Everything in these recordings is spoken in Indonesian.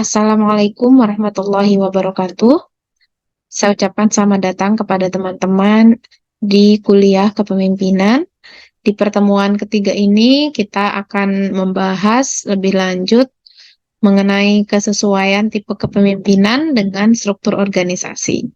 Assalamualaikum warahmatullahi wabarakatuh. Saya ucapkan selamat datang kepada teman-teman di kuliah kepemimpinan. Di pertemuan ketiga ini, kita akan membahas lebih lanjut mengenai kesesuaian tipe kepemimpinan dengan struktur organisasi.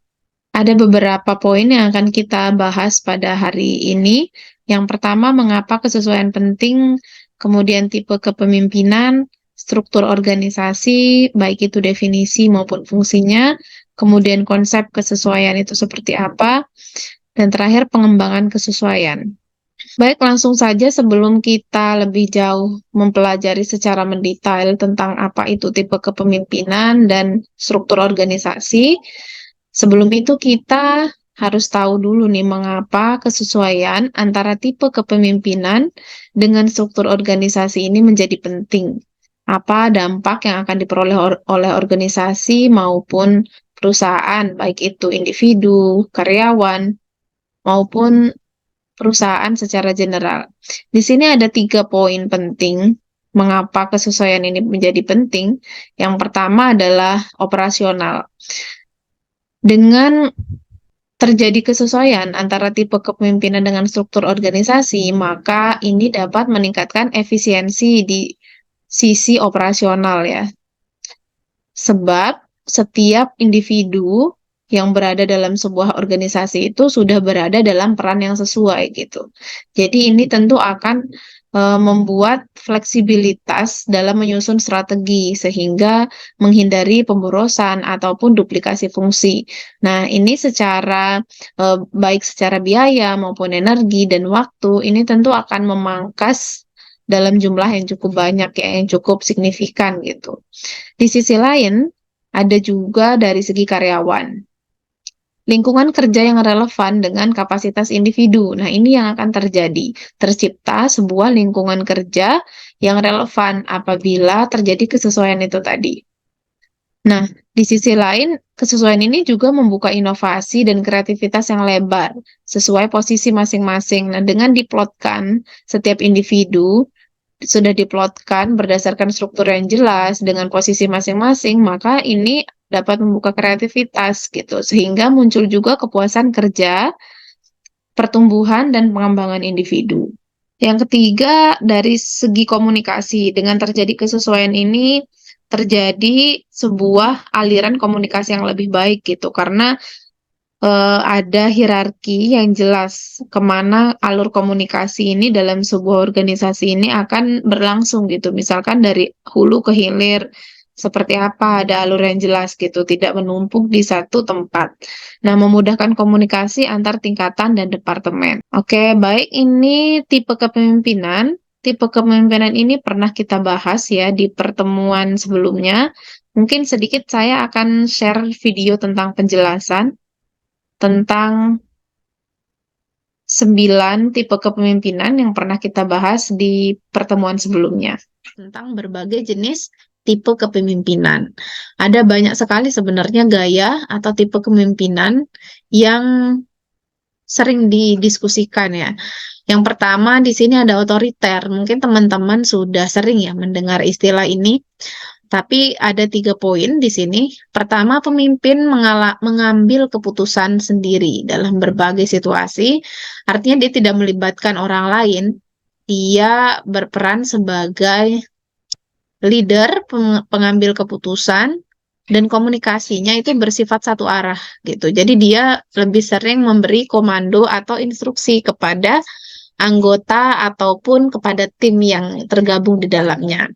Ada beberapa poin yang akan kita bahas pada hari ini. Yang pertama, mengapa kesesuaian penting, kemudian tipe kepemimpinan, struktur organisasi, baik itu definisi maupun fungsinya, kemudian konsep kesesuaian itu seperti apa, dan terakhir pengembangan kesesuaian. Baik, langsung saja sebelum kita lebih jauh mempelajari secara mendetail tentang apa itu tipe kepemimpinan dan struktur organisasi, sebelum itu kita harus tahu dulu nih mengapa kesesuaian antara tipe kepemimpinan dengan struktur organisasi ini menjadi penting. Apa dampak yang akan diperoleh oleh organisasi maupun perusahaan, baik itu individu, karyawan, maupun perusahaan secara general. Di sini ada 3 poin penting mengapa kesesuaian ini menjadi penting. Yang pertama adalah operasional. Dengan terjadi kesesuaian antara tipe kepemimpinan dengan struktur organisasi, maka ini dapat meningkatkan efisiensi di sisi operasional ya. Sebab setiap individu yang berada dalam sebuah organisasi itu sudah berada dalam peran yang sesuai gitu. Jadi ini tentu akan membuat fleksibilitas dalam menyusun strategi sehingga menghindari pemborosan ataupun duplikasi fungsi. Nah, ini secara baik secara biaya maupun energi dan waktu ini tentu akan memangkas dalam jumlah yang cukup banyak ya, yang cukup signifikan gitu. Di sisi lain, ada juga dari segi karyawan. Lingkungan kerja yang relevan dengan kapasitas individu. Nah, ini yang akan terjadi. Tercipta sebuah lingkungan kerja yang relevan apabila terjadi kesesuaian itu tadi. Nah, di sisi lain, kesesuaian ini juga membuka inovasi dan kreativitas yang lebar sesuai posisi masing-masing. Nah, dengan diplotkan setiap individu sudah diplotkan berdasarkan struktur yang jelas dengan posisi masing-masing, maka ini dapat membuka kreativitas gitu, sehingga muncul juga kepuasan kerja, pertumbuhan, dan pengembangan individu. Yang ketiga, dari segi komunikasi, dengan terjadi kesesuaian ini, terjadi sebuah aliran komunikasi yang lebih baik gitu, karena ada hierarki yang jelas kemana alur komunikasi ini dalam sebuah organisasi ini akan berlangsung gitu. Misalkan dari hulu ke hilir, seperti apa, ada alur yang jelas gitu, tidak menumpuk di satu tempat. Nah, memudahkan komunikasi antar tingkatan dan departemen. Oke, baik, ini tipe kepemimpinan. Tipe kepemimpinan ini pernah kita bahas ya di pertemuan sebelumnya. Mungkin sedikit saya akan share video tentang penjelasan tentang 9 tipe kepemimpinan yang pernah kita bahas di pertemuan sebelumnya. Tentang berbagai jenis tipe kepemimpinan. Ada banyak sekali sebenarnya gaya atau tipe kepemimpinan yang sering didiskusikan ya. Yang pertama di sini ada otoriter. Mungkin teman-teman sudah sering ya mendengar istilah ini. Tapi ada 3 poin di sini. Pertama, pemimpin mengambil keputusan sendiri dalam berbagai situasi. Artinya dia tidak melibatkan orang lain. Dia berperan sebagai leader, pengambil keputusan, dan komunikasinya itu bersifat satu arah gitu. Jadi dia lebih sering memberi komando atau instruksi kepada anggota ataupun kepada tim yang tergabung di dalamnya.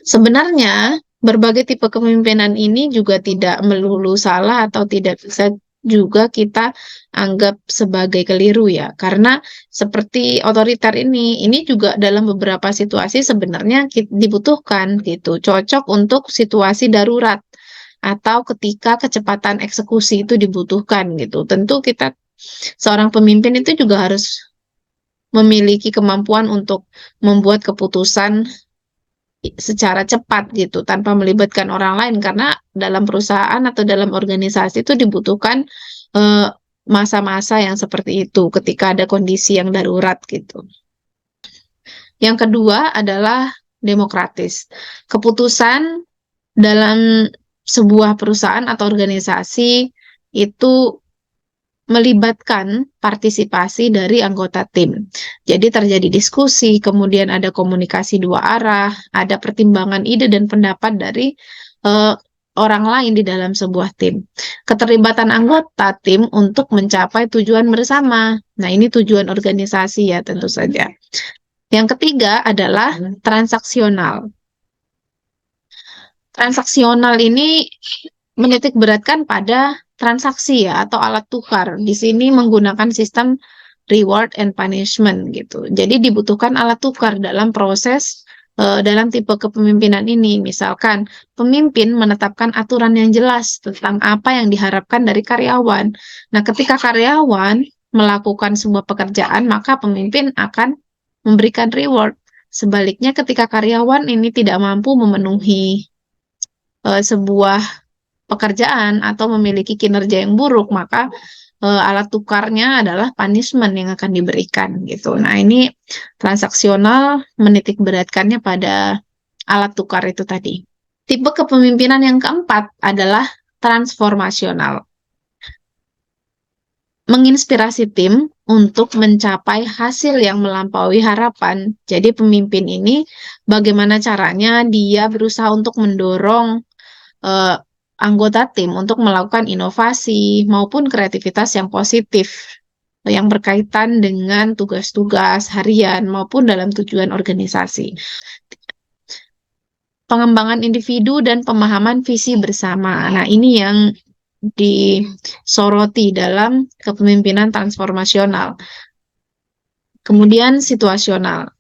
Sebenarnya, berbagai tipe kepemimpinan ini juga tidak melulu salah atau tidak bisa juga kita anggap sebagai keliru ya. Karena seperti otoriter ini juga dalam beberapa situasi sebenarnya dibutuhkan gitu. Cocok untuk situasi darurat atau ketika kecepatan eksekusi itu dibutuhkan gitu. Tentu kita seorang pemimpin itu juga harus memiliki kemampuan untuk membuat keputusan secara cepat gitu tanpa melibatkan orang lain karena dalam perusahaan atau dalam organisasi itu dibutuhkan masa-masa yang seperti itu ketika ada kondisi yang darurat gitu. Yang kedua adalah demokratis. Keputusan dalam sebuah perusahaan atau organisasi itu melibatkan partisipasi dari anggota tim. Jadi terjadi diskusi, kemudian ada komunikasi dua arah, ada pertimbangan ide dan pendapat dari eh, orang lain di dalam sebuah tim. Keterlibatan anggota tim untuk mencapai tujuan bersama. Nah, ini tujuan organisasi ya tentu saja. Yang ketiga adalah transaksional. Transaksional ini menitik beratkan pada transaksi ya atau alat tukar. Di sini menggunakan sistem reward and punishment gitu. Jadi dibutuhkan alat tukar dalam proses dalam tipe kepemimpinan ini. Misalkan pemimpin menetapkan aturan yang jelas tentang apa yang diharapkan dari karyawan. Nah, ketika karyawan melakukan sebuah pekerjaan, maka pemimpin akan memberikan reward. Sebaliknya, ketika karyawan ini tidak mampu memenuhi sebuah pekerjaan atau memiliki kinerja yang buruk, maka alat tukarnya adalah punishment yang akan diberikan gitu. Nah, ini transaksional menitik beratkannya pada alat tukar itu tadi. Tipe kepemimpinan yang keempat adalah transformasional. Menginspirasi tim untuk mencapai hasil yang melampaui harapan. Jadi pemimpin ini bagaimana caranya dia berusaha untuk mendorong anggota tim untuk melakukan inovasi maupun kreativitas yang positif yang berkaitan dengan tugas-tugas harian maupun dalam tujuan organisasi. Pengembangan individu dan pemahaman visi bersama. Nah, ini yang disoroti dalam kepemimpinan transformasional. Kemudian situasional.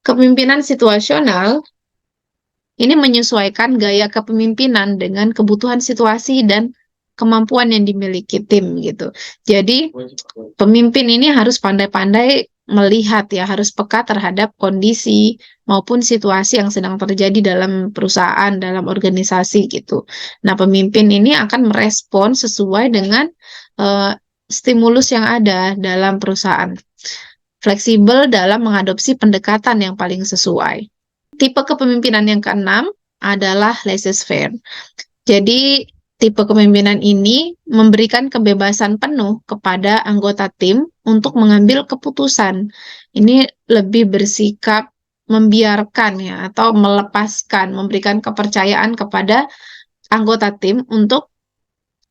Kepemimpinan situasional ini menyesuaikan gaya kepemimpinan dengan kebutuhan situasi dan kemampuan yang dimiliki tim gitu. Jadi pemimpin ini harus pandai-pandai melihat ya, harus peka terhadap kondisi maupun situasi yang sedang terjadi dalam perusahaan, dalam organisasi gitu. Nah, pemimpin ini akan merespon sesuai dengan stimulus yang ada dalam perusahaan. Fleksibel dalam mengadopsi pendekatan yang paling sesuai. Tipe kepemimpinan yang keenam adalah laissez-faire. Jadi, tipe kepemimpinan ini memberikan kebebasan penuh kepada anggota tim untuk mengambil keputusan. Ini lebih bersikap membiarkan ya atau melepaskan, memberikan kepercayaan kepada anggota tim untuk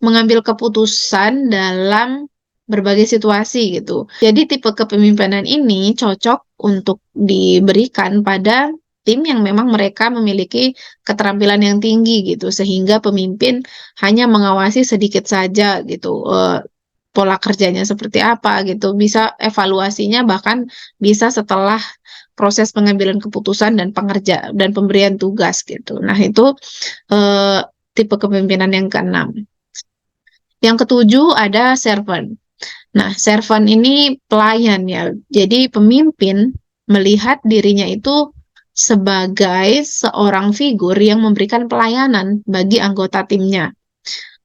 mengambil keputusan dalam berbagai situasi gitu. Jadi tipe kepemimpinan ini cocok untuk diberikan pada tim yang memang mereka memiliki keterampilan yang tinggi gitu, sehingga pemimpin hanya mengawasi sedikit saja gitu, pola kerjanya seperti apa gitu, bisa evaluasinya bahkan bisa setelah proses pengambilan keputusan dan dan pemberian tugas gitu. Nah, itu tipe kepemimpinan yang keenam. Yang ketujuh ada servant. Nah, servant ini pelayan ya. Jadi pemimpin melihat dirinya itu sebagai seorang figur yang memberikan pelayanan bagi anggota timnya.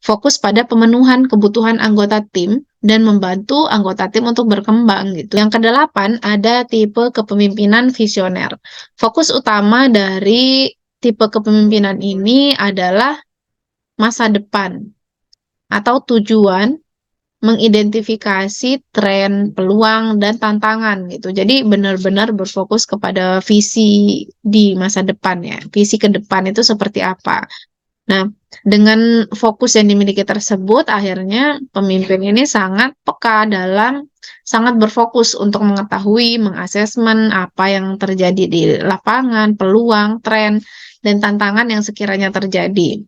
Fokus pada pemenuhan kebutuhan anggota tim dan membantu anggota tim untuk berkembang gitu. Yang kedelapan ada tipe kepemimpinan visioner. Fokus utama dari tipe kepemimpinan ini adalah masa depan atau tujuan, mengidentifikasi tren, peluang, dan tantangan gitu. Jadi benar-benar berfokus kepada visi di masa depan ya. Visi ke depan itu seperti apa. Nah, dengan fokus yang dimiliki tersebut, akhirnya pemimpin ini sangat peka sangat berfokus untuk mengetahui, mengasesmen apa yang terjadi di lapangan, peluang, tren, dan tantangan yang sekiranya terjadi.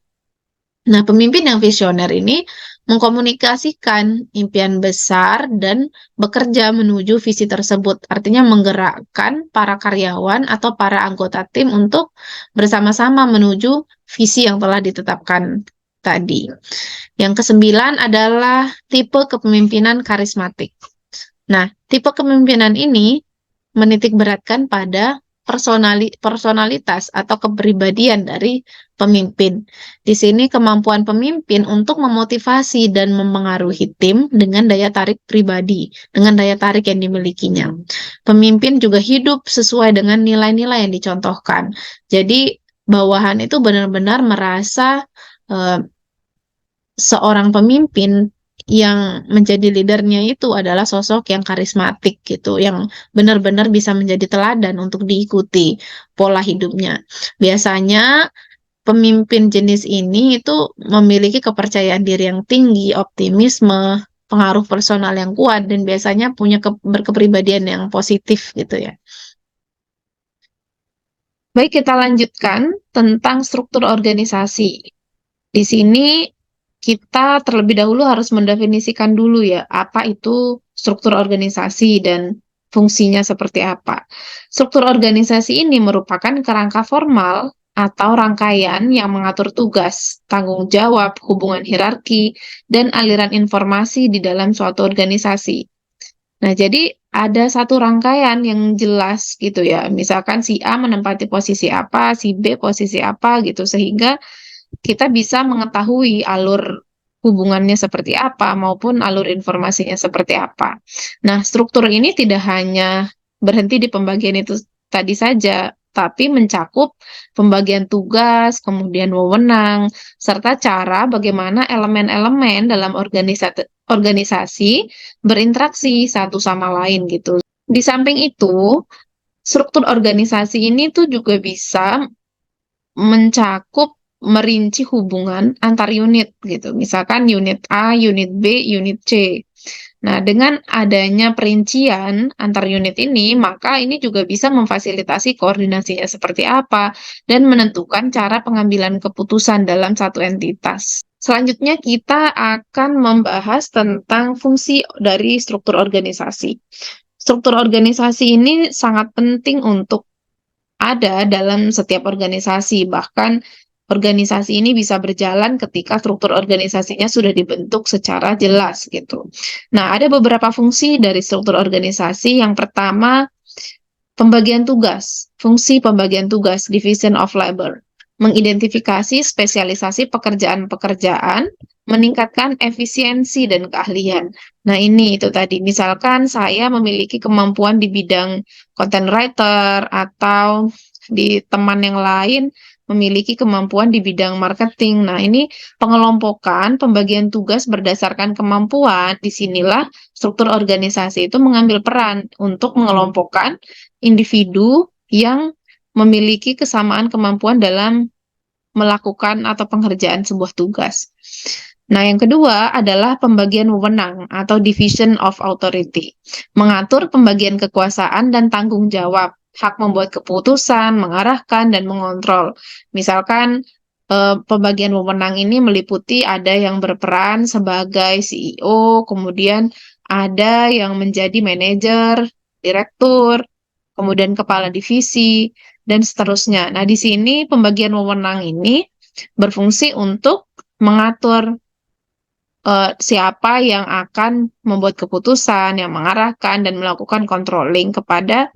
Nah, pemimpin yang visioner ini mengkomunikasikan impian besar dan bekerja menuju visi tersebut. Artinya menggerakkan para karyawan atau para anggota tim untuk bersama-sama menuju visi yang telah ditetapkan tadi. Yang kesembilan adalah tipe kepemimpinan karismatik. Nah, tipe kepemimpinan ini menitik beratkan pada personalitas atau kepribadian dari pemimpin. Di sini kemampuan pemimpin untuk memotivasi dan memengaruhi tim dengan daya tarik pribadi, dengan daya tarik yang dimilikinya. Pemimpin juga hidup sesuai dengan nilai-nilai yang dicontohkan. Jadi bawahan itu benar-benar merasa seorang pemimpin yang menjadi leadernya itu adalah sosok yang karismatik gitu, yang benar-benar bisa menjadi teladan untuk diikuti pola hidupnya. Biasanya pemimpin jenis ini itu memiliki kepercayaan diri yang tinggi, optimisme, pengaruh personal yang kuat, dan biasanya punya berkepribadian yang positif gitu ya. Baik, kita lanjutkan tentang struktur organisasi. Di sini kita terlebih dahulu harus mendefinisikan dulu ya, apa itu struktur organisasi dan fungsinya seperti apa. Struktur organisasi ini merupakan kerangka formal atau rangkaian yang mengatur tugas, tanggung jawab, hubungan hierarki, dan aliran informasi di dalam suatu organisasi. Nah, jadi ada satu rangkaian yang jelas gitu ya. Misalkan si A menempati posisi apa, si B posisi apa gitu, sehingga kita bisa mengetahui alur hubungannya seperti apa maupun alur informasinya seperti apa. Nah, struktur ini tidak hanya berhenti di pembagian itu tadi saja, tapi mencakup pembagian tugas, kemudian wewenang, serta cara bagaimana elemen-elemen dalam organisasi berinteraksi satu sama lain gitu. Di samping itu, struktur organisasi ini tuh juga bisa mencakup merinci hubungan antar unit gitu. Misalkan unit A, unit B, unit C. Nah, dengan adanya perincian antar unit ini, maka ini juga bisa memfasilitasi koordinasinya seperti apa dan menentukan cara pengambilan keputusan dalam satu entitas. Selanjutnya kita akan membahas tentang fungsi dari struktur organisasi. Struktur organisasi ini sangat penting untuk ada dalam setiap organisasi. Bahkan organisasi ini bisa berjalan ketika struktur organisasinya sudah dibentuk secara jelas gitu. Nah, ada beberapa fungsi dari struktur organisasi. Yang pertama, pembagian tugas. Fungsi pembagian tugas, division of labor. Mengidentifikasi spesialisasi pekerjaan-pekerjaan, meningkatkan efisiensi dan keahlian. Nah, ini itu tadi. Misalkan saya memiliki kemampuan di bidang content writer atau di teman yang lain memiliki kemampuan di bidang marketing. Nah, ini pengelompokan, pembagian tugas berdasarkan kemampuan. Disinilah struktur organisasi itu mengambil peran untuk mengelompokkan individu yang memiliki kesamaan kemampuan dalam melakukan atau pengerjaan sebuah tugas. Nah, yang kedua adalah pembagian wewenang atau division of authority. Mengatur pembagian kekuasaan dan tanggung jawab, hak membuat keputusan, mengarahkan, dan mengontrol. Misalkan pembagian wewenang ini meliputi ada yang berperan sebagai CEO, kemudian ada yang menjadi manajer, direktur, kemudian kepala divisi, dan seterusnya. Nah, di sini pembagian wewenang ini berfungsi untuk mengatur siapa yang akan membuat keputusan, yang mengarahkan, dan melakukan controlling kepada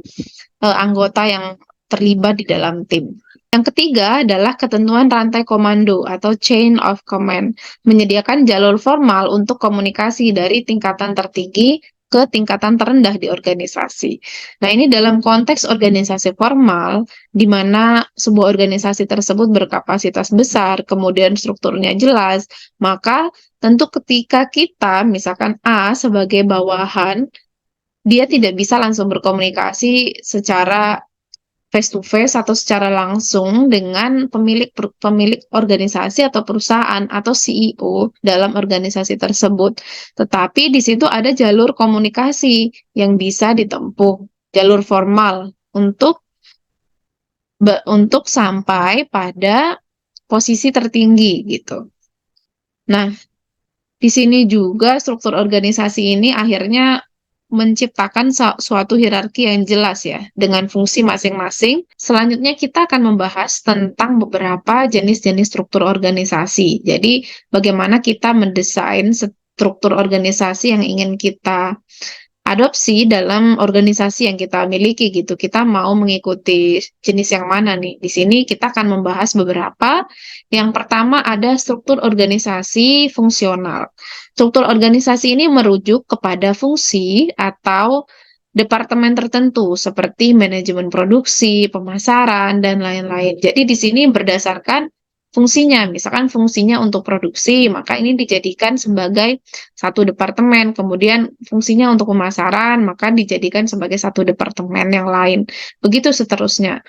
anggota yang terlibat di dalam tim. Yang ketiga adalah ketentuan rantai komando atau chain of command, menyediakan jalur formal untuk komunikasi dari tingkatan tertinggi ke tingkatan terendah di organisasi. Nah, ini dalam konteks organisasi formal, di mana sebuah organisasi tersebut berkapasitas besar, kemudian strukturnya jelas, maka tentu ketika kita, misalkan A sebagai bawahan, dia tidak bisa langsung berkomunikasi secara face to face atau secara langsung dengan pemilik organisasi atau perusahaan atau CEO dalam organisasi tersebut. Tetapi di situ ada jalur komunikasi yang bisa ditempuh, jalur formal untuk sampai pada posisi tertinggi gitu. Nah, di sini juga struktur organisasi ini akhirnya menciptakan suatu hierarki yang jelas ya, dengan fungsi masing-masing. Selanjutnya kita akan membahas tentang beberapa jenis-jenis struktur organisasi. Jadi, bagaimana kita mendesain struktur organisasi yang ingin kita adopsi dalam organisasi yang kita miliki gitu. Kita mau mengikuti jenis yang mana nih? Di sini kita akan membahas beberapa. Yang pertama ada struktur organisasi fungsional. Struktur organisasi ini merujuk kepada fungsi atau departemen tertentu seperti manajemen produksi, pemasaran, dan lain-lain. Jadi di sini berdasarkan fungsinya. Misalkan fungsinya untuk produksi, maka ini dijadikan sebagai satu departemen. Kemudian fungsinya untuk pemasaran, maka dijadikan sebagai satu departemen yang lain. Begitu seterusnya.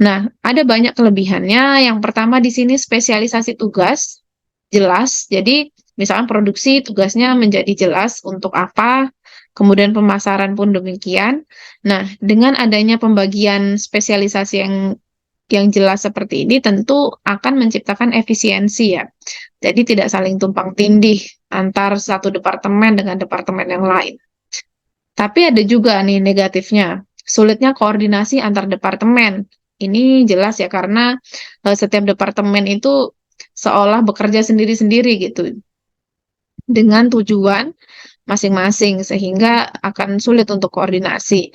Nah, ada banyak kelebihannya. Yang pertama di sini spesialisasi tugas jelas. Jadi misalkan produksi tugasnya menjadi jelas untuk apa, kemudian pemasaran pun demikian. Nah, dengan adanya pembagian spesialisasi yang jelas seperti ini tentu akan menciptakan efisiensi ya. Jadi tidak saling tumpang tindih antar satu departemen dengan departemen yang lain. Tapi ada juga nih negatifnya, sulitnya koordinasi antar departemen. Ini jelas ya karena setiap departemen itu seolah bekerja sendiri-sendiri gitu dengan tujuan masing-masing sehingga akan sulit untuk koordinasi.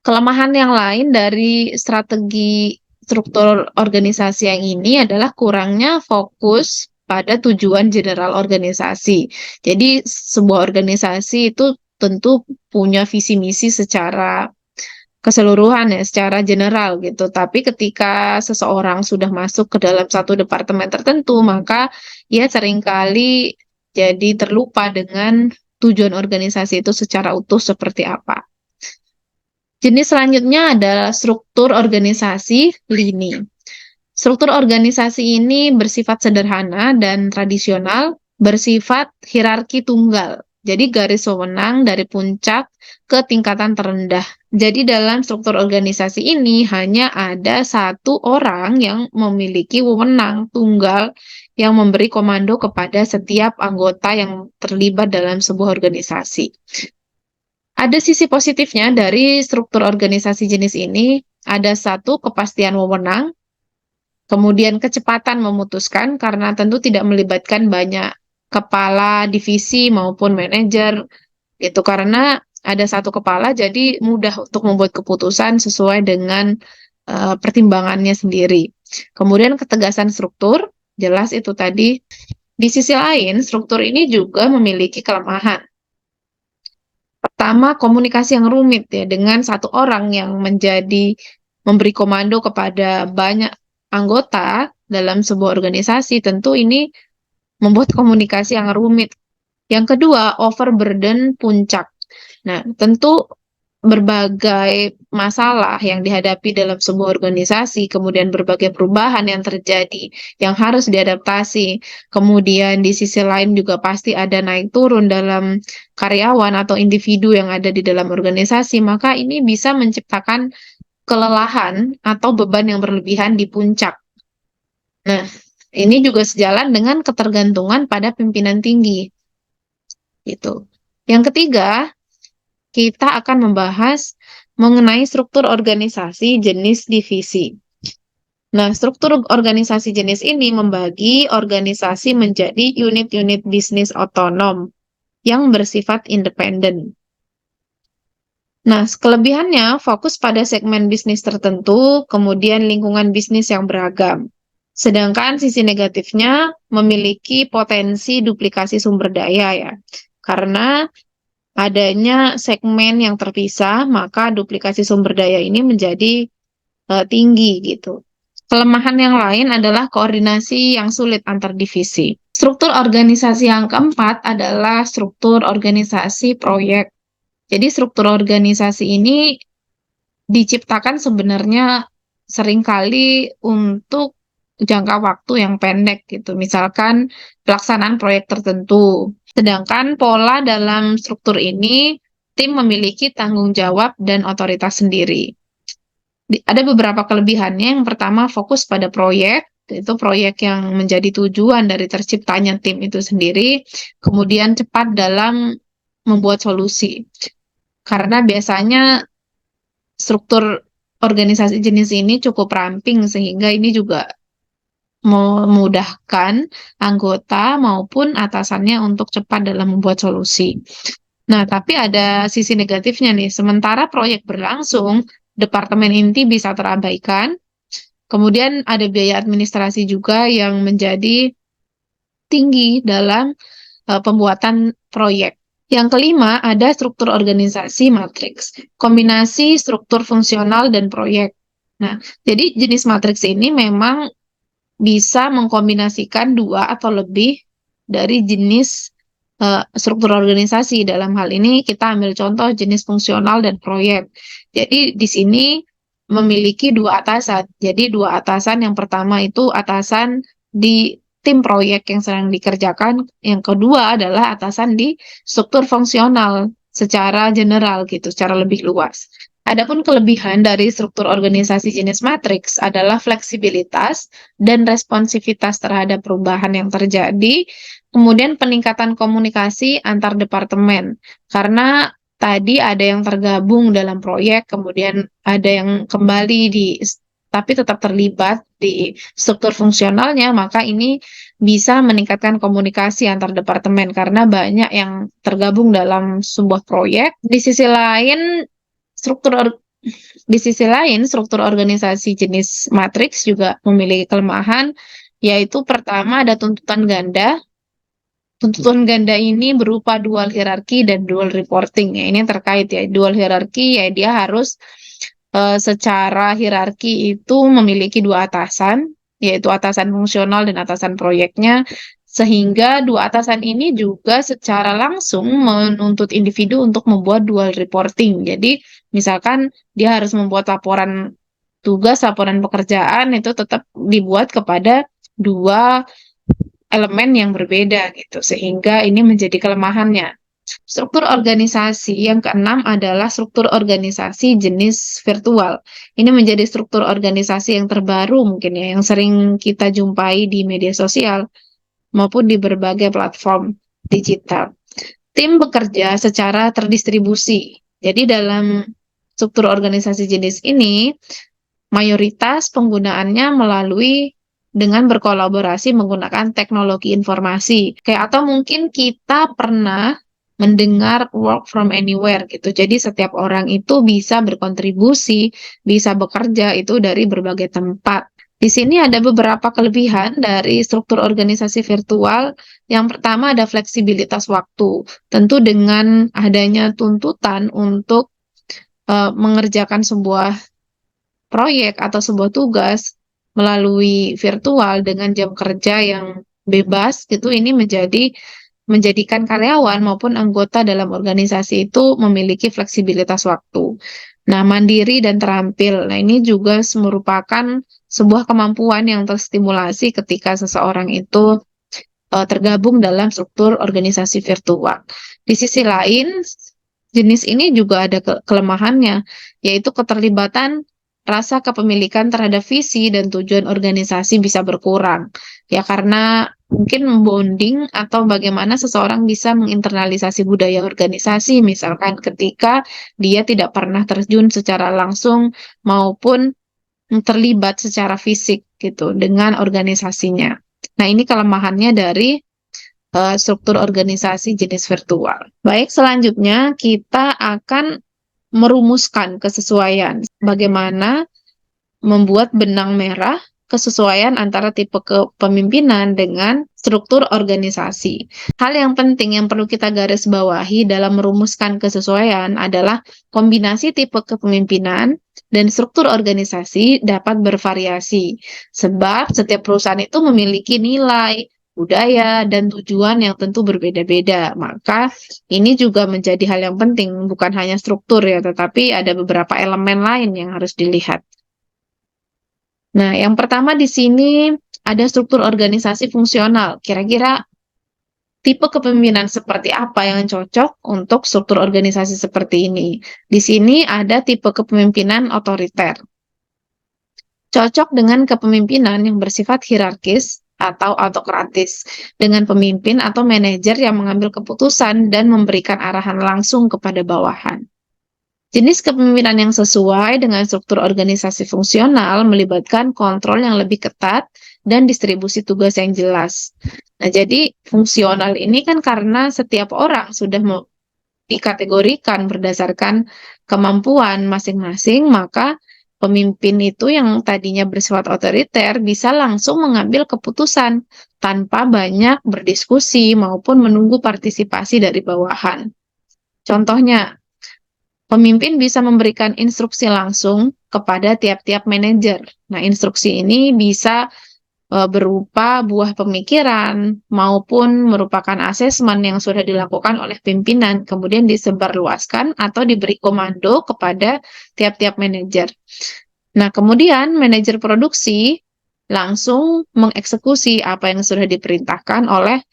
Kelemahan yang lain dari strategi struktur organisasi yang ini adalah kurangnya fokus pada tujuan general organisasi. Jadi sebuah organisasi itu tentu punya visi misi secara keseluruhan ya, secara general gitu. Tapi ketika seseorang sudah masuk ke dalam satu departemen tertentu, maka ia seringkali jadi terlupa dengan tujuan organisasi itu secara utuh seperti apa. Jenis selanjutnya adalah struktur organisasi lini. Struktur organisasi ini bersifat sederhana dan tradisional, bersifat hierarki tunggal. Jadi garis wewenang dari puncak ke tingkatan terendah. Jadi dalam struktur organisasi ini hanya ada satu orang yang memiliki wewenang tunggal yang memberi komando kepada setiap anggota yang terlibat dalam sebuah organisasi. Ada sisi positifnya dari struktur organisasi jenis ini, ada satu kepastian wewenang, kemudian kecepatan memutuskan karena tentu tidak melibatkan banyak kepala divisi maupun manajer gitu karena ada satu kepala jadi mudah untuk membuat keputusan sesuai dengan pertimbangannya sendiri. Kemudian ketegasan struktur, jelas itu tadi. Di sisi lain, struktur ini juga memiliki kelemahan. Pertama, komunikasi yang rumit ya dengan satu orang yang memberi komando kepada banyak anggota dalam sebuah organisasi, tentu ini membuat komunikasi yang rumit. Yang kedua, overburden puncak. Nah, tentu berbagai masalah yang dihadapi dalam sebuah organisasi, kemudian berbagai perubahan yang terjadi, yang harus diadaptasi. Kemudian di sisi lain juga pasti ada naik turun dalam karyawan atau individu yang ada di dalam organisasi, maka ini bisa menciptakan kelelahan atau beban yang berlebihan di puncak. Nah, ini juga sejalan dengan ketergantungan pada pimpinan tinggi. Gitu. Yang ketiga, kita akan membahas mengenai struktur organisasi jenis divisi. Nah, struktur organisasi jenis ini membagi organisasi menjadi unit-unit bisnis otonom yang bersifat independen. Nah, kelebihannya fokus pada segmen bisnis tertentu, kemudian lingkungan bisnis yang beragam. Sedangkan sisi negatifnya memiliki potensi duplikasi sumber daya ya. Karena adanya segmen yang terpisah, maka duplikasi sumber daya ini menjadi tinggi gitu. Kelemahan yang lain adalah koordinasi yang sulit antar divisi. Struktur organisasi yang keempat adalah struktur organisasi proyek. Jadi struktur organisasi ini diciptakan sebenarnya seringkali untuk jangka waktu yang pendek gitu. Misalkan pelaksanaan proyek tertentu. Sedangkan pola dalam struktur ini, tim memiliki tanggung jawab dan otoritas sendiri. Ada beberapa kelebihannya. Yang pertama, fokus pada proyek. Itu proyek yang menjadi tujuan dari terciptanya tim itu sendiri. Kemudian cepat dalam membuat solusi. Karena biasanya struktur organisasi jenis ini cukup ramping sehingga ini juga memudahkan anggota maupun atasannya untuk cepat dalam membuat solusi. Nah, tapi ada sisi negatifnya nih. Sementara proyek berlangsung, departemen inti bisa terabaikan. Kemudian ada biaya administrasi juga yang menjadi tinggi dalam pembuatan proyek. Yang kelima, ada struktur organisasi matriks, kombinasi struktur fungsional dan proyek. Nah, jadi jenis matriks ini memang bisa mengkombinasikan dua atau lebih dari jenis struktur organisasi. Dalam hal ini kita ambil contoh jenis fungsional dan proyek. Jadi di sini memiliki dua atasan. Jadi dua atasan, yang pertama itu atasan di tim proyek yang sedang dikerjakan, yang kedua adalah atasan di struktur fungsional secara general gitu, secara lebih luas. Adapun kelebihan dari struktur organisasi jenis matriks adalah fleksibilitas dan responsivitas terhadap perubahan yang terjadi, kemudian peningkatan komunikasi antar departemen. Karena tadi ada yang tergabung dalam proyek, kemudian ada yang kembali tapi tetap terlibat di struktur fungsionalnya, maka ini bisa meningkatkan komunikasi antar departemen karena banyak yang tergabung dalam sebuah proyek. Struktur di sisi lain, struktur organisasi jenis matriks juga memiliki kelemahan, yaitu pertama ada tuntutan ganda. Tuntutan ganda ini berupa dual hierarki dan dual reporting. Ya, ini terkait ya. Dual hierarki ya dia harus secara hierarki itu memiliki dua atasan, yaitu atasan fungsional dan atasan proyeknya, sehingga dua atasan ini juga secara langsung menuntut individu untuk membuat dual reporting. Jadi, misalkan dia harus membuat laporan tugas, laporan pekerjaan, itu tetap dibuat kepada dua elemen yang berbeda gitu, sehingga ini menjadi kelemahannya. Struktur organisasi yang keenam adalah struktur organisasi jenis virtual. Ini menjadi struktur organisasi yang terbaru mungkin ya, yang sering kita jumpai di media sosial maupun di berbagai platform digital. Tim bekerja secara terdistribusi. Jadi dalam struktur organisasi jenis ini, mayoritas penggunaannya melalui dengan berkolaborasi menggunakan teknologi informasi. Kayak atau mungkin kita pernah mendengar work from anywhere gitu. Jadi setiap orang itu bisa berkontribusi, bisa bekerja itu dari berbagai tempat. Di sini ada beberapa kelebihan dari struktur organisasi virtual. Yang pertama ada fleksibilitas waktu. Tentu dengan adanya tuntutan untuk mengerjakan sebuah proyek atau sebuah tugas melalui virtual dengan jam kerja yang bebas gitu, ini menjadikan karyawan maupun anggota dalam organisasi itu memiliki fleksibilitas waktu. Nah, mandiri dan terampil. Nah, ini juga merupakan sebuah kemampuan yang terstimulasi ketika seseorang itu tergabung dalam struktur organisasi virtual. Di sisi lain, jenis ini juga ada kelemahannya, yaitu keterlibatan rasa kepemilikan terhadap visi dan tujuan organisasi bisa berkurang. Ya, karena mungkin bonding atau bagaimana seseorang bisa menginternalisasi budaya organisasi, misalkan ketika dia tidak pernah terjun secara langsung maupun terlibat secara fisik gitu dengan organisasinya. Nah, ini kelemahannya dari struktur organisasi jenis virtual. Baik, selanjutnya kita akan merumuskan kesesuaian. Bagaimana membuat benang merah kesesuaian antara tipe kepemimpinan dengan struktur organisasi. Hal yang penting yang perlu kita garis bawahi dalam merumuskan kesesuaian adalah kombinasi tipe kepemimpinan dan struktur organisasi dapat bervariasi. Sebab setiap perusahaan itu memiliki nilai, budaya, dan tujuan yang tentu berbeda-beda. Maka ini juga menjadi hal yang penting, bukan hanya struktur ya, tetapi ada beberapa elemen lain yang harus dilihat. Nah, yang pertama di sini ada struktur organisasi fungsional. Kira-kira tipe kepemimpinan seperti apa yang cocok untuk struktur organisasi seperti ini? Di sini ada tipe kepemimpinan otoriter. Cocok dengan kepemimpinan yang bersifat hierarkis atau autokratis, dengan pemimpin atau manajer yang mengambil keputusan dan memberikan arahan langsung kepada bawahan. Jenis kepemimpinan yang sesuai dengan struktur organisasi fungsional melibatkan kontrol yang lebih ketat dan distribusi tugas yang jelas. Nah, jadi fungsional ini kan karena setiap orang sudah dikategorikan berdasarkan kemampuan masing-masing, maka pemimpin itu yang tadinya bersifat otoriter bisa langsung mengambil keputusan tanpa banyak berdiskusi maupun menunggu partisipasi dari bawahan. Contohnya, pemimpin bisa memberikan instruksi langsung kepada tiap-tiap manajer. Nah, instruksi ini bisa berupa buah pemikiran maupun merupakan asesmen yang sudah dilakukan oleh pimpinan, kemudian disebarluaskan atau diberi komando kepada tiap-tiap manajer. Nah, kemudian manajer produksi langsung mengeksekusi apa yang sudah diperintahkan oleh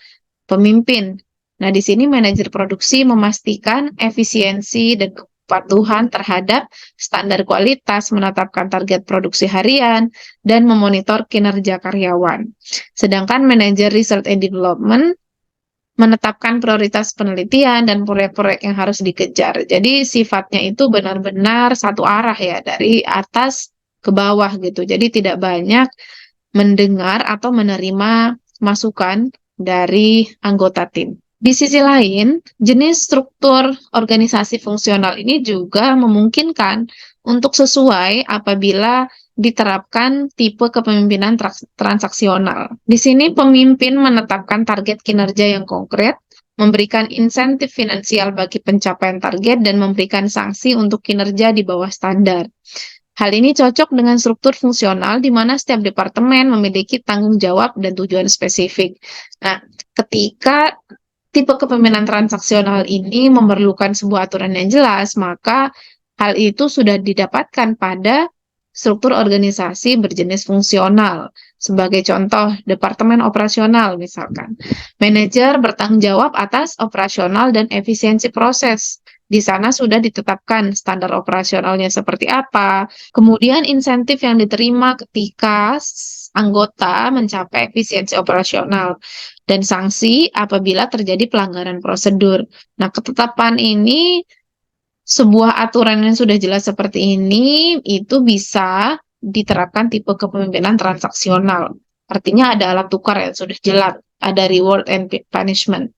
pemimpin. Nah, di sini manajer produksi memastikan efisiensi dan kepatuhan terhadap standar kualitas, menetapkan target produksi harian, dan memonitor kinerja karyawan. Sedangkan manajer research and development menetapkan prioritas penelitian dan proyek-proyek yang harus dikejar. Jadi sifatnya itu benar-benar satu arah ya, dari atas ke bawah gitu. Jadi tidak banyak mendengar atau menerima masukan dari anggota tim. Di sisi lain, jenis struktur organisasi fungsional ini juga memungkinkan untuk sesuai apabila diterapkan tipe kepemimpinan transaksional. Di sini pemimpin menetapkan target kinerja yang konkret, memberikan insentif finansial bagi pencapaian target, dan memberikan sanksi untuk kinerja di bawah standar. Hal ini cocok dengan struktur fungsional di mana setiap departemen memiliki tanggung jawab dan tujuan spesifik. Nah, ketika tipe kepemimpinan transaksional ini memerlukan sebuah aturan yang jelas, maka hal itu sudah didapatkan pada struktur organisasi berjenis fungsional. Sebagai contoh, departemen operasional misalkan. Manajer bertanggung jawab atas operasional dan efisiensi proses. Di sana sudah ditetapkan standar operasionalnya seperti apa, kemudian insentif yang diterima ketika anggota mencapai efisiensi operasional, dan sanksi apabila terjadi pelanggaran prosedur. Nah, ketetapan ini, sebuah aturan yang sudah jelas seperti ini, itu bisa diterapkan tipe kepemimpinan transaksional. Artinya ada alat tukar yang sudah jelas, ada reward and punishment.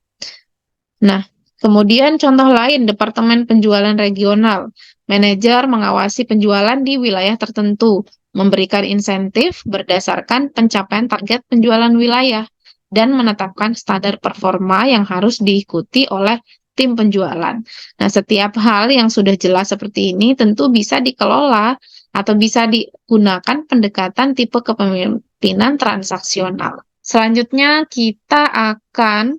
Nah, kemudian contoh lain, Departemen Penjualan Regional. Manajer mengawasi penjualan di wilayah tertentu, memberikan insentif berdasarkan pencapaian target penjualan wilayah, dan menetapkan standar performa yang harus diikuti oleh tim penjualan. Nah, setiap hal yang sudah jelas seperti ini tentu bisa dikelola atau bisa digunakan pendekatan tipe kepemimpinan transaksional. Selanjutnya, kita akan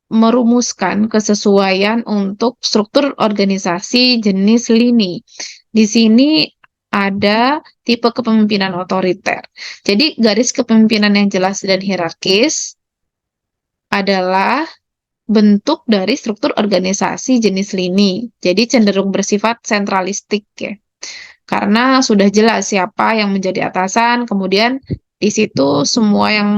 merumuskan kesesuaian untuk struktur organisasi jenis lini. Di sini ada tipe kepemimpinan otoriter. Jadi garis kepemimpinan yang jelas dan hierarkis adalah bentuk dari struktur organisasi jenis lini. Jadi cenderung bersifat sentralistik ya. Karena sudah jelas siapa yang menjadi atasan, kemudian di situ semua yang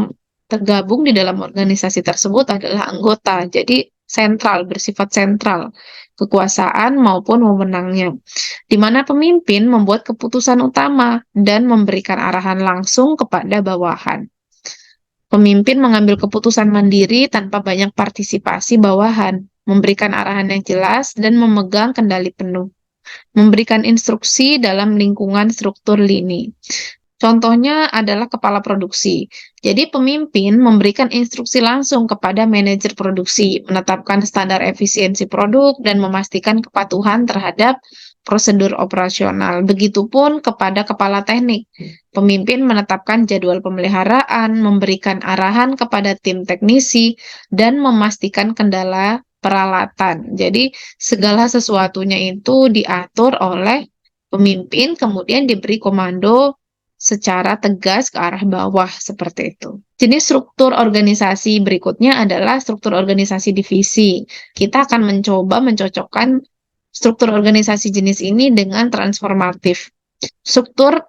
tergabung di dalam organisasi tersebut adalah anggota. Jadi sentral, bersifat sentral, kekuasaan maupun wewenangnya. Di mana pemimpin membuat keputusan utama dan memberikan arahan langsung kepada bawahan. Pemimpin mengambil keputusan mandiri tanpa banyak partisipasi bawahan, memberikan arahan yang jelas dan memegang kendali penuh. Memberikan instruksi dalam lingkungan struktur lini. Contohnya adalah kepala produksi. Jadi pemimpin memberikan instruksi langsung kepada manajer produksi, menetapkan standar efisiensi produk, dan memastikan kepatuhan terhadap prosedur operasional. Begitupun kepada kepala teknik. Pemimpin menetapkan jadwal pemeliharaan, memberikan arahan kepada tim teknisi, dan memastikan kendala peralatan. Jadi segala sesuatunya itu diatur oleh pemimpin, kemudian diberi komando secara tegas ke arah bawah seperti itu. Jenis struktur organisasi berikutnya adalah struktur organisasi divisi. Kita akan mencoba mencocokkan struktur organisasi jenis ini dengan transformatif. Struktur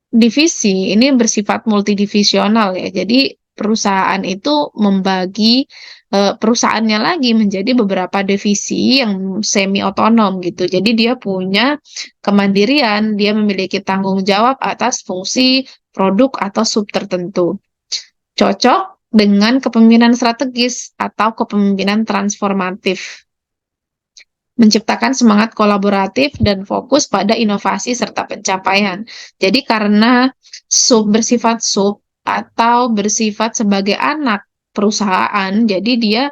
divisi ini bersifat multidivisional ya. Jadi perusahaan itu membagi perusahaannya lagi menjadi beberapa divisi yang semi otonom gitu. Jadi dia punya kemandirian, dia memiliki tanggung jawab atas fungsi produk atau sub tertentu. Cocok dengan kepemimpinan strategis atau kepemimpinan transformatif. Menciptakan semangat kolaboratif dan fokus pada inovasi serta pencapaian. Jadi karena bersifat sub atau bersifat sebagai anak perusahaan, jadi dia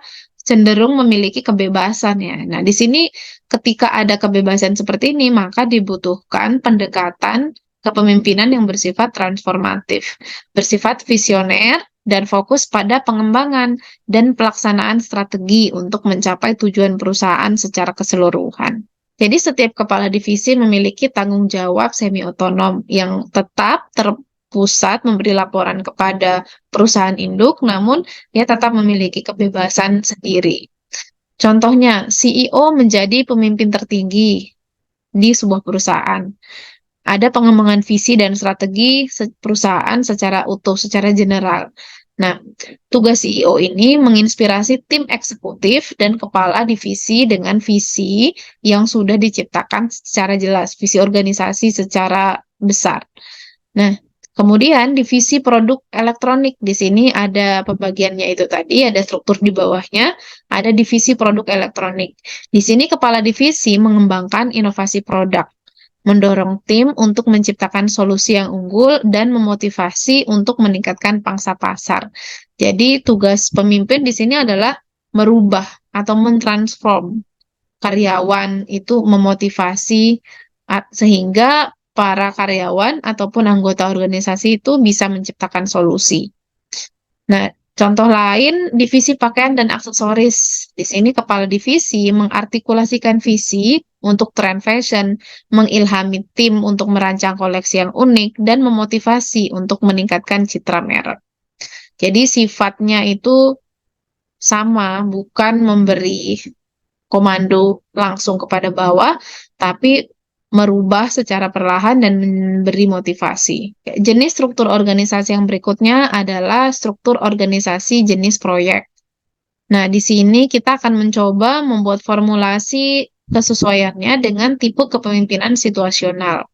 cenderung memiliki kebebasan ya. Nah, di sini ketika ada kebebasan seperti ini, maka dibutuhkan pendekatan kepemimpinan yang bersifat transformatif, bersifat visioner, dan fokus pada pengembangan dan pelaksanaan strategi untuk mencapai tujuan perusahaan secara keseluruhan. Jadi setiap kepala divisi memiliki tanggung jawab semi-otonom yang tetap terpusat memberi laporan kepada perusahaan induk, namun dia tetap memiliki kebebasan sendiri. Contohnya, CEO menjadi pemimpin tertinggi di sebuah perusahaan. Ada pengembangan visi dan strategi perusahaan secara utuh, secara general. Nah, tugas CEO ini menginspirasi tim eksekutif dan kepala divisi dengan visi yang sudah diciptakan secara jelas, visi organisasi secara besar. Nah, kemudian divisi produk elektronik, di sini ada pembagiannya itu tadi, ada struktur di bawahnya, ada divisi produk elektronik. Di sini kepala divisi mengembangkan inovasi produk, mendorong tim untuk menciptakan solusi yang unggul, dan memotivasi untuk meningkatkan pangsa pasar. Jadi tugas pemimpin di sini adalah merubah atau mentransform karyawan, itu memotivasi sehingga para karyawan ataupun anggota organisasi itu bisa menciptakan solusi. Nah, contoh lain, divisi pakaian dan aksesoris. Di sini kepala divisi mengartikulasikan visi untuk tren fashion, mengilhami tim untuk merancang koleksi yang unik, dan memotivasi untuk meningkatkan citra merek. Jadi sifatnya itu sama, bukan memberi komando langsung kepada bawah, tapi merubah secara perlahan dan memberi motivasi. Jenis struktur organisasi yang berikutnya adalah struktur organisasi jenis proyek. Nah, di sini kita akan mencoba membuat formulasi kesesuaiannya dengan tipe kepemimpinan situasional.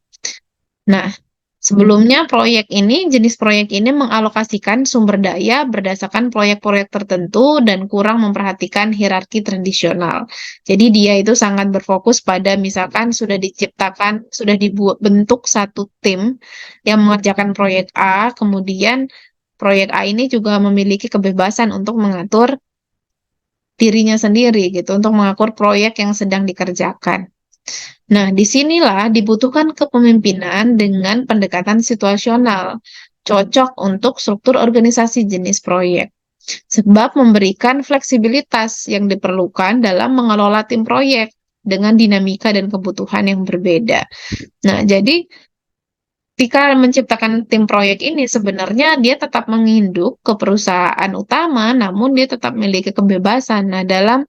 Nah, sebelumnya jenis proyek ini mengalokasikan sumber daya berdasarkan proyek-proyek tertentu dan kurang memperhatikan hierarki tradisional. Jadi dia itu sangat berfokus pada misalkan sudah dibentuk satu tim yang mengerjakan proyek A, kemudian proyek A ini juga memiliki kebebasan untuk mengatur dirinya sendiri gitu, untuk mengatur proyek yang sedang dikerjakan. Nah, disinilah dibutuhkan kepemimpinan dengan pendekatan situasional, cocok untuk struktur organisasi jenis proyek, sebab memberikan fleksibilitas yang diperlukan dalam mengelola tim proyek dengan dinamika dan kebutuhan yang berbeda. Nah, jadi ketika menciptakan tim proyek ini sebenarnya dia tetap menginduk ke perusahaan utama, namun dia tetap memiliki kebebasan. Nah, dalam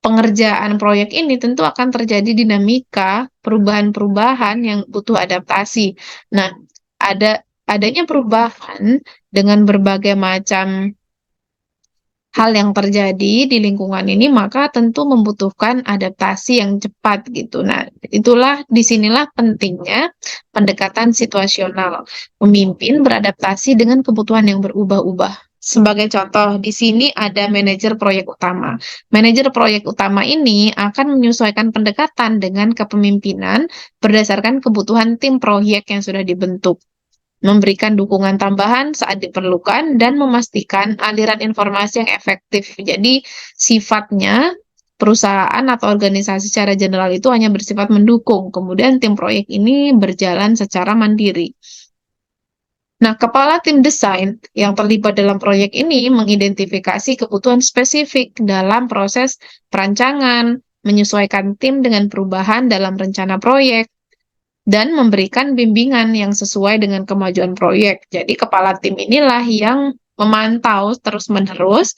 pengerjaan proyek ini tentu akan terjadi dinamika, perubahan-perubahan yang butuh adaptasi. Nah, adanya perubahan dengan berbagai macam hal yang terjadi di lingkungan ini, maka tentu membutuhkan adaptasi yang cepat gitu. Nah, disinilah pentingnya pendekatan situasional. Pemimpin beradaptasi dengan kebutuhan yang berubah-ubah. Sebagai contoh, di sini ada manajer proyek utama. Manajer proyek utama ini akan menyesuaikan pendekatan dengan kepemimpinan berdasarkan kebutuhan tim proyek yang sudah dibentuk, memberikan dukungan tambahan saat diperlukan, dan memastikan aliran informasi yang efektif. Jadi, sifatnya perusahaan atau organisasi secara general itu hanya bersifat mendukung, kemudian tim proyek ini berjalan secara mandiri. Nah, kepala tim desain yang terlibat dalam proyek ini mengidentifikasi kebutuhan spesifik dalam proses perancangan, menyesuaikan tim dengan perubahan dalam rencana proyek, dan memberikan bimbingan yang sesuai dengan kemajuan proyek. Jadi kepala tim inilah yang memantau terus-menerus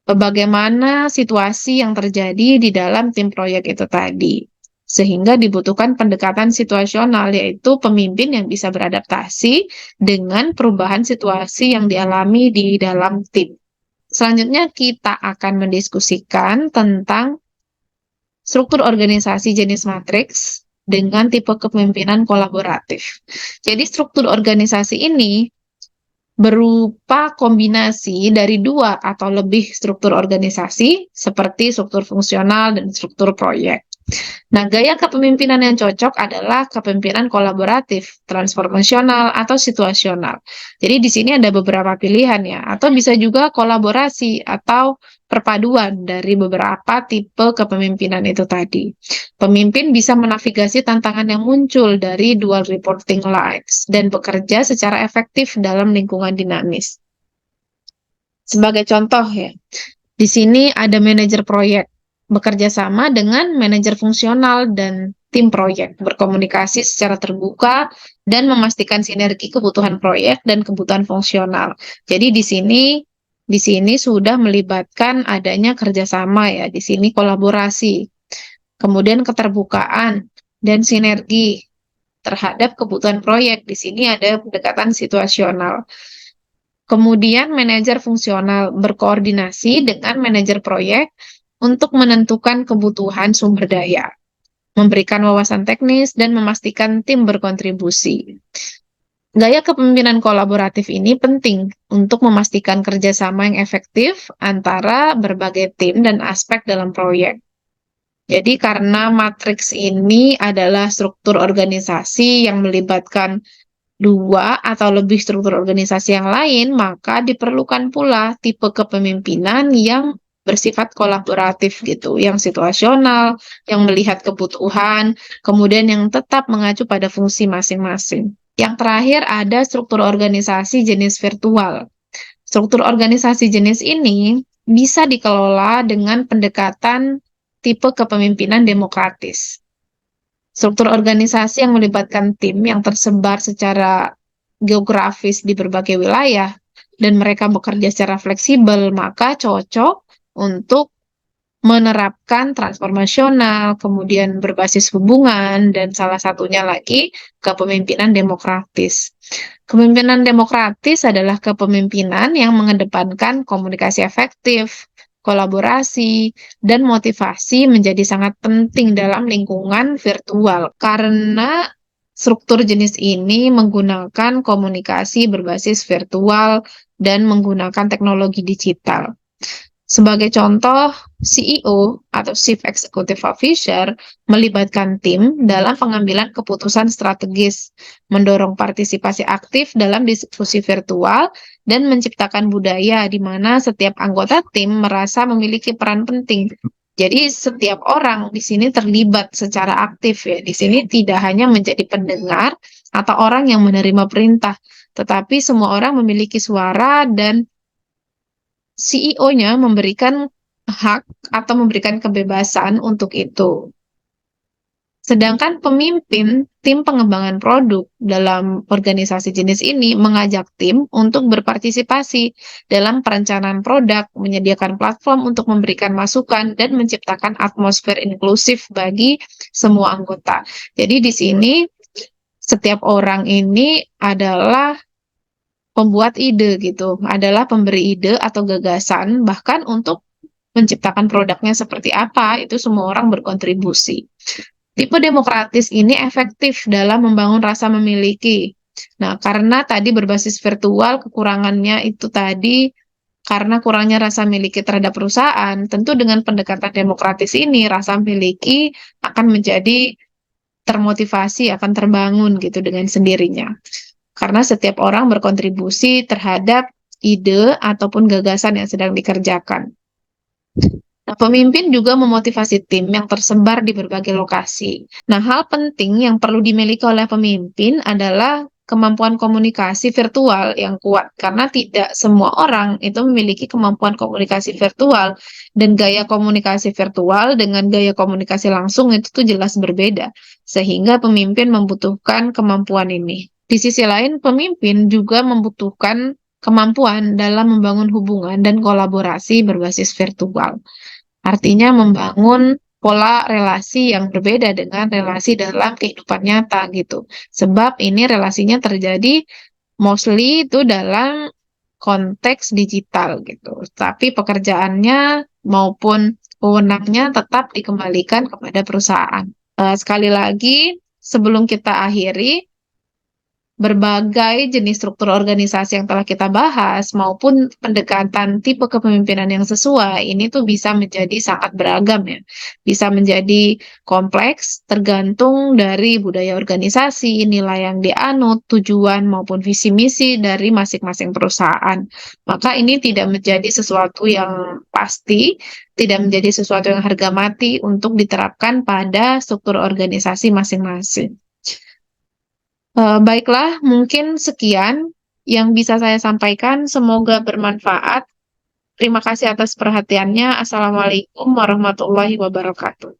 bagaimana situasi yang terjadi di dalam tim proyek itu tadi. Sehingga dibutuhkan pendekatan situasional, yaitu pemimpin yang bisa beradaptasi dengan perubahan situasi yang dialami di dalam tim. Selanjutnya kita akan mendiskusikan tentang struktur organisasi jenis matriks dengan tipe kepemimpinan kolaboratif. Jadi struktur organisasi ini berupa kombinasi dari 2 atau lebih struktur organisasi seperti struktur fungsional dan struktur proyek. Nah, gaya kepemimpinan yang cocok adalah kepemimpinan kolaboratif, transformasional, atau situasional. Jadi di sini ada beberapa pilihan ya, atau bisa juga kolaborasi atau perpaduan dari beberapa tipe kepemimpinan itu tadi. Pemimpin bisa menavigasi tantangan yang muncul dari dual reporting lines dan bekerja secara efektif dalam lingkungan dinamis. Sebagai contoh ya, di sini ada manajer proyek, bekerja sama dengan manajer fungsional dan tim proyek, berkomunikasi secara terbuka dan memastikan sinergi kebutuhan proyek dan kebutuhan fungsional. Jadi di sini sudah melibatkan adanya kerjasama ya, di sini kolaborasi, kemudian keterbukaan dan sinergi terhadap kebutuhan proyek. Di sini ada pendekatan situasional. Kemudian manajer fungsional berkoordinasi dengan manajer proyek untuk menentukan kebutuhan sumber daya, memberikan wawasan teknis, dan memastikan tim berkontribusi. Gaya kepemimpinan kolaboratif ini penting untuk memastikan kerjasama yang efektif antara berbagai tim dan aspek dalam proyek. Jadi karena matriks ini adalah struktur organisasi yang melibatkan dua atau lebih struktur organisasi yang lain, maka diperlukan pula tipe kepemimpinan yang bersifat kolaboratif gitu, yang situasional, yang melihat kebutuhan, kemudian yang tetap mengacu pada fungsi masing-masing. Yang terakhir ada struktur organisasi jenis virtual. Struktur organisasi jenis ini bisa dikelola dengan pendekatan tipe kepemimpinan demokratis. Struktur organisasi yang melibatkan tim yang tersebar secara geografis di berbagai wilayah dan mereka bekerja secara fleksibel, maka cocok untuk menerapkan transformasional, kemudian berbasis hubungan, dan salah satunya lagi kepemimpinan demokratis. Kepemimpinan demokratis adalah kepemimpinan yang mengedepankan komunikasi efektif, kolaborasi, dan motivasi menjadi sangat penting dalam lingkungan virtual karena struktur jenis ini menggunakan komunikasi berbasis virtual dan menggunakan teknologi digital. Sebagai contoh, CEO atau Chief Executive Officer melibatkan tim dalam pengambilan keputusan strategis, mendorong partisipasi aktif dalam diskusi virtual, dan menciptakan budaya di mana setiap anggota tim merasa memiliki peran penting. Jadi setiap orang di sini terlibat secara aktif ya. Di sini tidak hanya menjadi pendengar atau orang yang menerima perintah, tetapi semua orang memiliki suara dan CEO-nya memberikan hak atau memberikan kebebasan untuk itu. Sedangkan pemimpin tim pengembangan produk dalam organisasi jenis ini mengajak tim untuk berpartisipasi dalam perencanaan produk, menyediakan platform untuk memberikan masukan, dan menciptakan atmosfer inklusif bagi semua anggota. Jadi di sini setiap orang ini adalah pembuat ide gitu, adalah pemberi ide atau gagasan, bahkan untuk menciptakan produknya seperti apa, itu semua orang berkontribusi. Tipe demokratis ini efektif dalam membangun rasa memiliki. Nah, karena tadi berbasis virtual, kekurangannya itu tadi karena kurangnya rasa miliki terhadap perusahaan, tentu dengan pendekatan demokratis ini, rasa miliki akan menjadi termotivasi, akan terbangun gitu dengan sendirinya. Karena setiap orang berkontribusi terhadap ide ataupun gagasan yang sedang dikerjakan. Nah, pemimpin juga memotivasi tim yang tersebar di berbagai lokasi. Nah, hal penting yang perlu dimiliki oleh pemimpin adalah kemampuan komunikasi virtual yang kuat, karena tidak semua orang itu memiliki kemampuan komunikasi virtual, dan gaya komunikasi virtual dengan gaya komunikasi langsung itu tuh jelas berbeda, sehingga pemimpin membutuhkan kemampuan ini. Di sisi lain, pemimpin juga membutuhkan kemampuan dalam membangun hubungan dan kolaborasi berbasis virtual. Artinya membangun pola relasi yang berbeda dengan relasi dalam kehidupan nyata gitu. Sebab ini relasinya terjadi mostly itu dalam konteks digital gitu. Tapi pekerjaannya maupun wewenangnya tetap dikembalikan kepada perusahaan. Sekali lagi, sebelum kita akhiri, berbagai jenis struktur organisasi yang telah kita bahas maupun pendekatan tipe kepemimpinan yang sesuai ini tuh bisa menjadi sangat beragam ya. Bisa menjadi kompleks tergantung dari budaya organisasi, nilai yang dianut, tujuan maupun visi misi dari masing-masing perusahaan. Maka ini tidak menjadi sesuatu yang pasti, tidak menjadi sesuatu yang harga mati untuk diterapkan pada struktur organisasi masing-masing. Baiklah, mungkin sekian yang bisa saya sampaikan. Semoga bermanfaat. Terima kasih atas perhatiannya. Assalamualaikum warahmatullahi wabarakatuh.